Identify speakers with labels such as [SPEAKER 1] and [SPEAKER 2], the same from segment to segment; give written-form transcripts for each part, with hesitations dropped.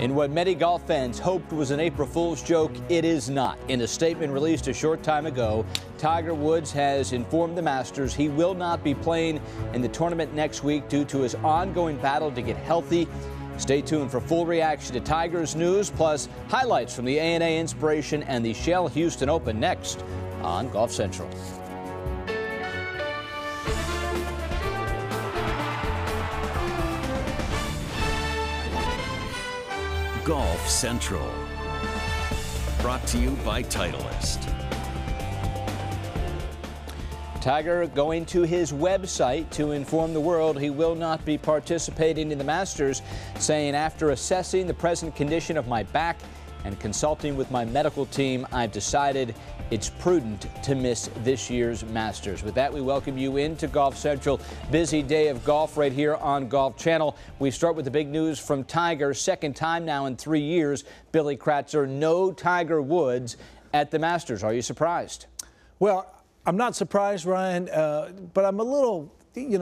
[SPEAKER 1] In what many golf fans hoped was an April Fool's joke, it is not. In a statement released a short time ago, Tiger Woods has informed the Masters he will not be playing in the tournament next week due to his ongoing battle to get healthy. Stay tuned for full reaction to Tiger's news, plus highlights from the A&A Inspiration and the Shell Houston Open next on Golf Central.
[SPEAKER 2] Golf Central, brought to you by Titleist.
[SPEAKER 1] Tiger going to his website to inform the world he will not be participating in the Masters, saying, after assessing the present condition of my back and consulting with my medical team, I've decided it's prudent to miss this year's Masters. With that, we welcome you into Golf Central. Busy day of golf right here on Golf Channel. We start with the big news from Tiger. Second time now in 3 years, Billy Kratzer, no Tiger Woods at the Masters. Are you surprised?
[SPEAKER 3] Well, I'm not surprised, Ryan, but I'm a little,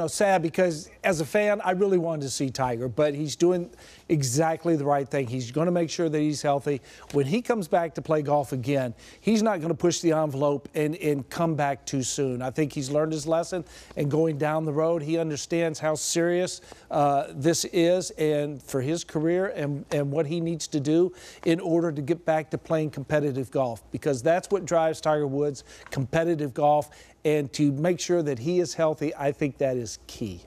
[SPEAKER 3] sad because as a fan, I really wanted to see Tiger, but he's doing exactly the right thing. He's going to make sure that he's healthy. When he comes back to play golf again, he's not going to push the envelope and come back too soon. I think he's learned his lesson, and going down the road, he understands how serious this is and for his career and what he needs to do in order to get back to playing competitive golf, because that's what drives Tiger Woods, competitive golf. And to make sure that he is healthy, I think that is key.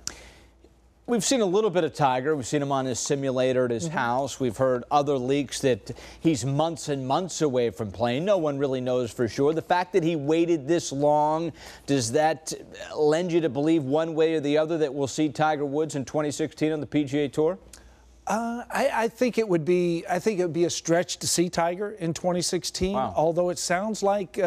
[SPEAKER 1] We've seen a little bit of Tiger. We've seen him on his simulator at his house. We've heard other leaks that he's months and months away from playing. No one really knows for sure. The fact that he waited this long, does that lend you to believe one way or the other that we'll see Tiger Woods in 2016 on the PGA Tour?
[SPEAKER 3] I think it would be a stretch to see Tiger in 2016. Wow. Although it sounds like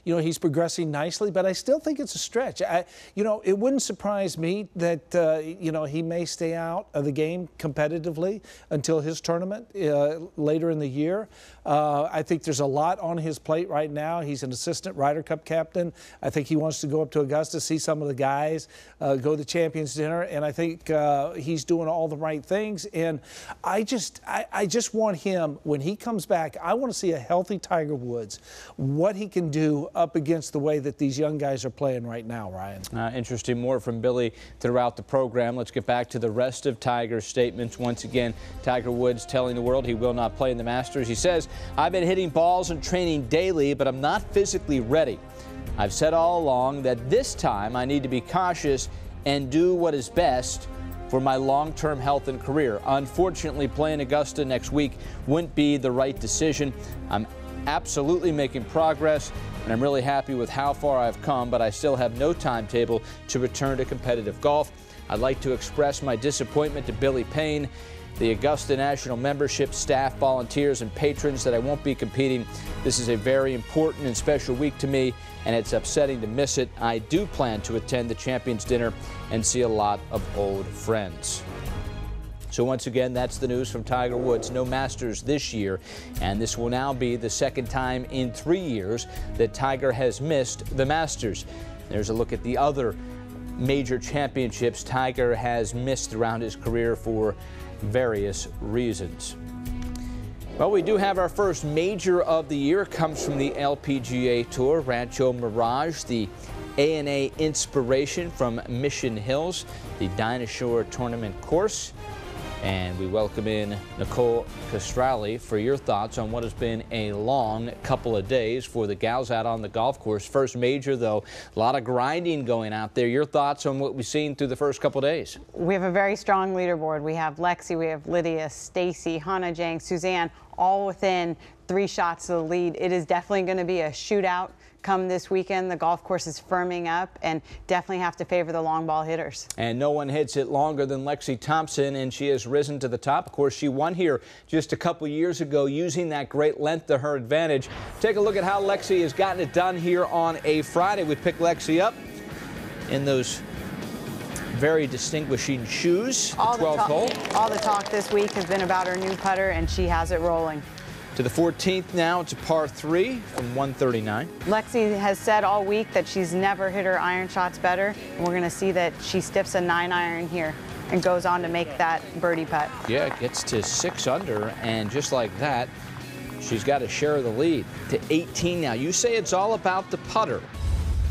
[SPEAKER 3] he's progressing nicely, but I still think it's a stretch. It wouldn't surprise me that he may stay out of the game competitively until his tournament later in the year. I think there's a lot on his plate right now. He's an assistant Ryder Cup captain. I think he wants to go up to Augusta, see some of the guys, go to the Champions Dinner, and I think he's doing all the right things. And I just want him, when he comes back, I want to see a healthy Tiger Woods, what he can do up against the way that these young guys are playing right now, Ryan.
[SPEAKER 1] Interesting. More from Billy throughout the program. Let's get back to the rest of Tiger's statements. Once again, Tiger Woods telling the world he will not play in the Masters. He says, I've been hitting balls and training daily, but I'm not physically ready. I've said all along that this time I need to be cautious and do what is best for my long-term health and career. Unfortunately, playing Augusta next week wouldn't be the right decision. I'm absolutely making progress, and I'm really happy with how far I've come, but I still have no timetable to return to competitive golf. I'd like to express my disappointment to Billy Payne, the Augusta National membership, staff, volunteers, and patrons that I won't be competing. This is a very important and special week to me, and it's upsetting to miss it. I do plan to attend the Champions Dinner and see a lot of old friends. So once again, that's the news from Tiger Woods. No Masters this year, and this will now be the second time in 3 years that Tiger has missed the Masters. There's a look at the other major championships Tiger has missed throughout his career for various reasons. Well, we do have our first major of the year. It comes from the LPGA Tour, Rancho Mirage, the A&A Inspiration from Mission Hills, the Dinosaur Tournament course. And we welcome in Nicole Castrali for your thoughts on what has been a long couple of days for the gals out on the golf course. First major, though, a lot of grinding going out there. Your thoughts on what we've seen through the first couple of days?
[SPEAKER 4] We have a very strong leaderboard. We have Lexi, we have Lydia, Stacy, Hannah Jang, Suzanne, all within 3 shots of the lead. It is definitely going to be a shootout come this weekend. The golf course is firming up and definitely have to favor the long ball hitters. And
[SPEAKER 1] no one hits it longer than Lexi Thompson, and she has risen to the top. Of course, she won here just a couple years ago using that great length to her advantage. Take a look at how Lexi has gotten it done here on a Friday. We picked Lexi up in those very distinguishing shoes, the 12th hole.
[SPEAKER 4] All the talk this week has been about her new putter, and she has it rolling.
[SPEAKER 1] To the 14th now, it's a par 3 from 139.
[SPEAKER 4] Lexi has said all week that she's never hit her iron shots better, and we're going to see that she stiffs a 9-iron here and goes on to make that birdie putt.
[SPEAKER 1] Yeah, it gets to 6 under, and just like that, she's got a share of the lead to 18 now. You say it's all about the putter.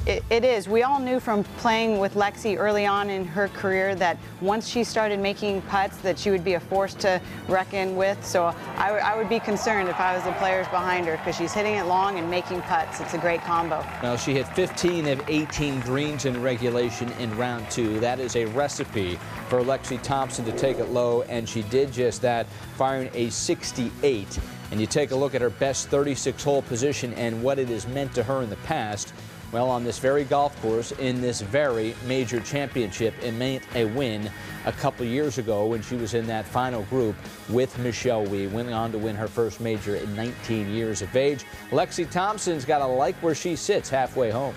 [SPEAKER 4] It is. We all knew from playing with Lexi early on in her career that once she started making putts that she would be a force to reckon with. So I would be concerned if I was the players behind her, because she's hitting it long and making putts. It's a great combo.
[SPEAKER 1] Well, she hit 15 of 18 greens in regulation in round 2. That is a recipe for Lexi Thompson to take it low, and she did just that, firing a 68. And you take a look at her best 36-hole position and what it has meant to her in the past. Well, on this very golf course, in this very major championship, it meant a win a couple years ago when she was in that final group with Michelle Wie, went on to win her first major at 19 years of age. Lexi Thompson's got to like where she sits halfway home.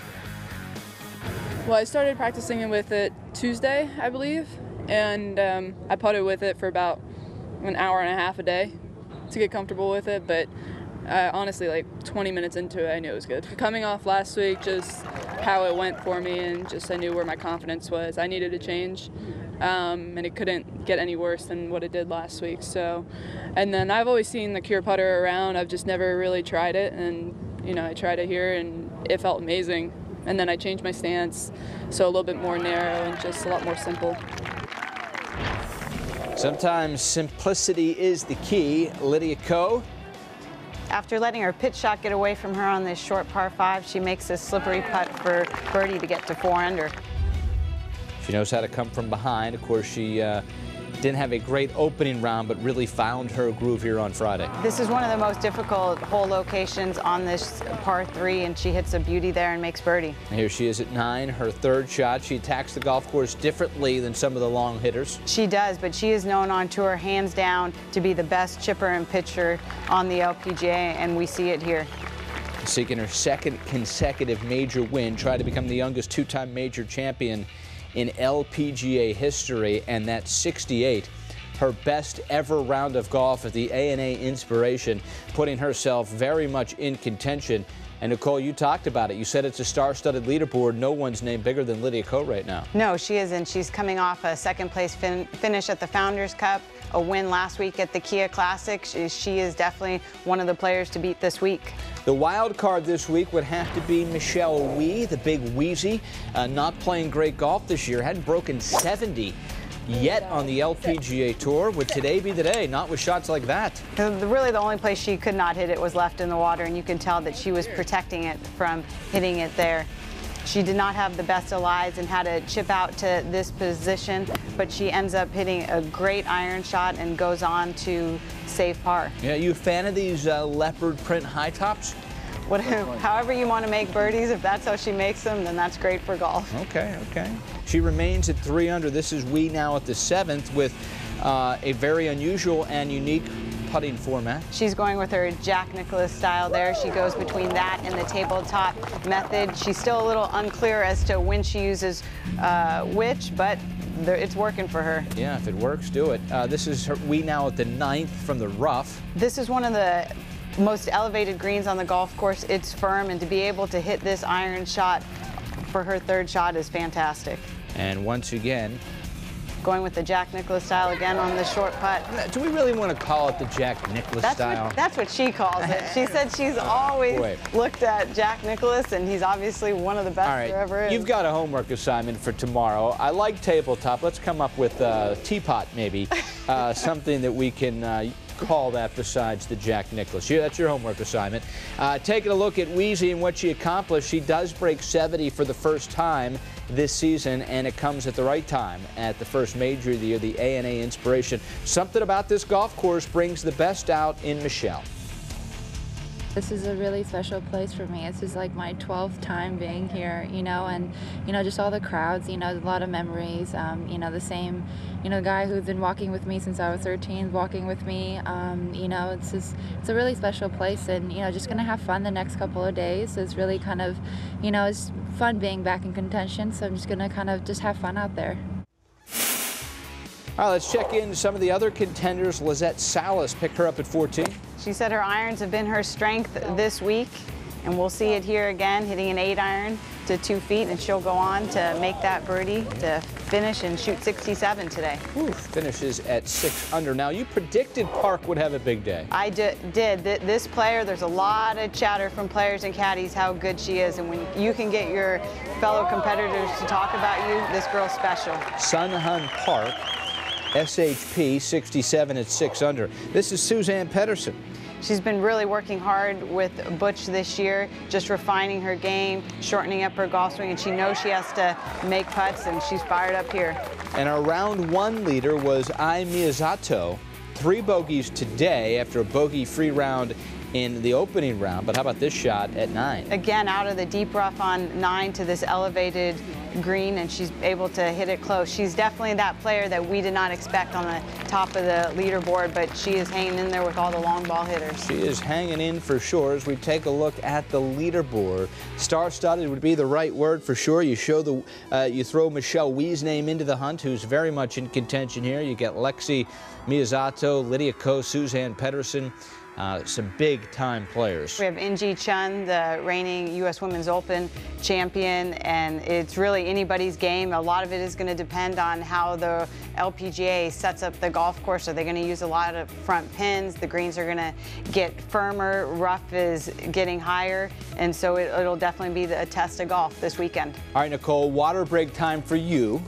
[SPEAKER 5] Well, I started practicing with it Tuesday, I believe, and I putted with it for about an hour and a half a day to get comfortable with it, but honestly, like 20 minutes into it, I knew it was good. Coming off last week, just how it went for me, and just I knew where my confidence was. I needed a change, and it couldn't get any worse than what it did last week. So, and then I've always seen the Cure putter around. I've just never really tried it, and I tried it here, and it felt amazing. And then I changed my stance, so a little bit more narrow and just a lot more simple.
[SPEAKER 1] Sometimes simplicity is the key. Lydia Ko.
[SPEAKER 4] After letting her pitch shot get away from her on this short par 5, she makes this slippery putt for birdie to get to 4 under.
[SPEAKER 1] She knows how to come from behind. Of course, she didn't have a great opening round, but really found her groove here on Friday.
[SPEAKER 4] This is one of the most difficult hole locations on this par 3, and she hits a beauty there and makes birdie.
[SPEAKER 1] And here she is at 9, her 3rd shot. She attacks the golf course differently than some of the long hitters.
[SPEAKER 4] She does, but she is known on tour, hands down, to be the best chipper and pitcher on the LPGA, and we see it here.
[SPEAKER 1] Seeking her 2nd consecutive major win, tried to become the youngest 2-time major champion in LPGA history, and that 68, her best ever round of golf at the ANA Inspiration, putting herself very much in contention. And Nicole, you talked about it. You said it's a star-studded leaderboard. No one's named bigger than Lydia Ko right now.
[SPEAKER 4] No, she isn't. She's coming off a 2nd-place finish at the Founders Cup, a win last week at the Kia Classic. She is definitely one of the players to beat this week.
[SPEAKER 1] The wild card this week would have to be Michelle Wie, the big Wheezy, not playing great golf this year. Hadn't broken 70 yet on the LPGA Tour. Would today be the day? Not with shots like that.
[SPEAKER 4] Really, the only place she could not hit it was left in the water, and you can tell that she was protecting it from hitting it there. She did not have the best of lies and had to chip out to this position, but she ends up hitting a great iron shot and goes on to save par.
[SPEAKER 1] Yeah, you a fan of these leopard print high tops?
[SPEAKER 4] However you want to make birdies, if that's how she makes them, then that's great for golf.
[SPEAKER 1] Okay. She remains at 3 under. This is Wie now at the 7th with a very unusual and unique putting format.
[SPEAKER 4] She's going with her Jack Nicklaus style there. She goes between that and the tabletop method. She's still a little unclear as to when she uses which, but it's working for her.
[SPEAKER 1] Yeah, if it works, do it. This is her Wie now at the 9th from the rough.
[SPEAKER 4] This is one of the most elevated greens on the golf course. It's firm, and to be able to hit this iron shot for her 3rd shot is fantastic.
[SPEAKER 1] And once again,
[SPEAKER 4] going with the Jack Nicklaus style again on the short putt.
[SPEAKER 1] Do we really want to call it the Jack Nicklaus style?
[SPEAKER 4] That's what she calls it. She said she's always looked at Jack Nicklaus, and he's obviously one of the best there ever is.
[SPEAKER 1] You've got a homework assignment for tomorrow. I like tabletop. Let's come up with teapot, maybe. Something that we can call that besides the Jack Nicklaus. Yeah, that's your homework assignment. Taking a look at Wheezy and what she accomplished, she does break 70 for the first time this season, and it comes at the right time at the first major of the year, the ANA Inspiration. Something about this golf course brings the best out in Michelle.
[SPEAKER 6] This is a really special place for me. This is like my 12th time being here, and, just all the crowds, a lot of memories, the same, guy who's been walking with me since I was 13, walking with me, it's a really special place, and, just going to have fun the next couple of days. It's really kind of, it's fun being back in contention, so I'm just going to kind of just have fun out there.
[SPEAKER 1] All right, let's check in some of the other contenders. Lizette Salas picked her up at 14.
[SPEAKER 4] She said her irons have been her strength this week, And we'll see it here again, hitting an 8-iron to 2 feet, and she'll go on to make that birdie to finish and shoot 67 today.
[SPEAKER 1] Ooh, finishes at 6 under. Now, you predicted Park would have a big day.
[SPEAKER 4] I did. This player, there's a lot of chatter from players and caddies how good she is, and when you can get your fellow competitors to talk about you, this girl's special.
[SPEAKER 1] Sunhun Park, SHP 67 at 6 under. This is Suzann Pettersen.
[SPEAKER 4] She's been really working hard with Butch this year, just refining her game, shortening up her golf swing, and she knows she has to make putts, and she's fired up here.
[SPEAKER 1] And our round 1 leader was Ai Miyazato. 3 bogeys today after a bogey-free round in the opening round. But how about this shot at 9?
[SPEAKER 4] Again, out of the deep rough on 9 to this elevated green, and she's able to hit it close. She's definitely that player that we did not expect on the top of the leaderboard, but she is hanging in there with all the long ball hitters.
[SPEAKER 1] She is hanging in for sure. As we take a look at the leaderboard, star-studded would be the right word for sure. You show the, you throw Michelle Wie's name into the hunt, who's very much in contention here. You get Lexi Miyazato, Lydia Ko, Suzann Pettersen. Some big-time players.
[SPEAKER 4] We have Inji Chun, the reigning U.S. Women's Open champion, and it's really anybody's game. A lot of it is going to depend on how the LPGA sets up the golf course. Are they going to use a lot of front pins? The greens are going to get firmer. Rough is getting higher, and so it'll definitely be a test of golf this weekend.
[SPEAKER 1] All right, Nicole, water break time for you.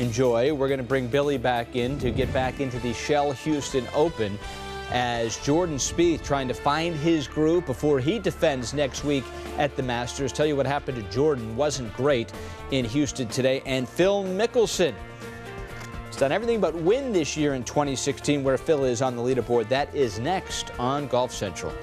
[SPEAKER 1] Enjoy. We're going to bring Billy back in to get back into the Shell Houston Open, as Jordan Spieth trying to find his groove before he defends next week at the Masters. Tell you what happened to Jordan wasn't great in Houston today. And Phil Mickelson has done everything but win this year in 2016, where Phil is on the leaderboard. That is next on Golf Central.